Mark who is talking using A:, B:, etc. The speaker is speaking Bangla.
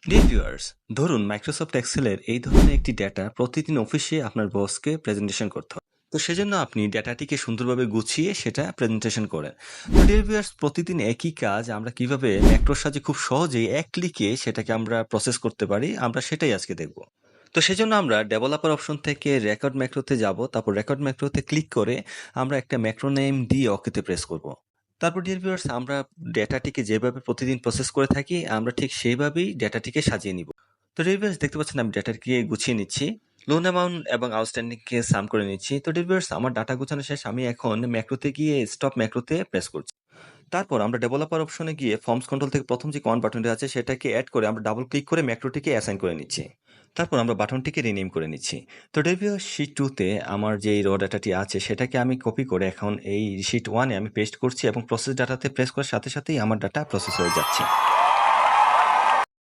A: ডিয়ার ভিউয়ার্স, ধরুন মাইক্রোসফট এক্সেলের এই ধরনের একটি ডেটা প্রতিদিন অফিসে আপনার বসকে প্রেজেন্টেশন করতে হয়। তো সেজন্য আপনি ডেটাটিকে সুন্দরভাবে গুছিয়ে সেটা প্রেজেন্টেশন করেন। তো ডিয়ার ভিউয়ার্স, প্রতিদিন একই কাজ আমরা কিভাবে ম্যাক্রোর সাহায্যে খুব সহজেই এক ক্লিকে সেটাকে আমরা প্রসেস করতে পারি, আমরা সেটাই আজকে দেখব। তো সেজন্য আমরা ডেভেলপার অপশন থেকে রেকর্ড ম্যাক্রোতে যাব, তারপর রেকর্ড ম্যাক্রোতে ক্লিক করে আমরা একটা ম্যাক্রো নেম দিয়ে ওকেতে প্রেস করব। তারপর ডিয়ার ভিউয়ার্স, আমরা ডেটাটিকে যেভাবে প্রতিদিন প্রসেস করে থাকি আমরা ঠিক সেইভাবেই ডেটাটিকে সাজিয়ে নিব। তো ডিয়ার ভিউয়ার্স, দেখতে পাচ্ছেন আমি ডেটাটিকে গুছিয়ে নিচ্ছি, লোন অ্যামাউন্ট এবং আউটস্ট্যান্ডিংকে সাম করে নিচ্ছি। তো ডিয়ার ভিউয়ার্স, আমার ডাটা গোছানো শেষ, আমি এখন ম্যাক্রোতে গিয়ে স্টপ ম্যাক্রোতে প্রেস করছি। তারপর আমরা ডেভেলপার অপশনে গিয়ে ফর্মস কন্ট্রোল থেকে প্রথম যে কমান্ড বাটনটি আছে সেটাকে অ্যাড করে আমরা ডাবল ক্লিক করে ম্যাক্রোটিকে অ্যাসাইন করে নিচ্ছি। তারপর আমরা বাটনটিকে রিনেম করে নিচ্ছি। তো ডেভিও শিট 2 তে আমার যে র ডাটাটি আছে সেটাকে আমি কপি করে এখন এই শিট 1 এ আমি পেস্ট করছি এবং প্রসেস ডাটাতে প্রেস করার সাথে সাথেই আমার ডাটা প্রসেস হয়ে যাচ্ছে।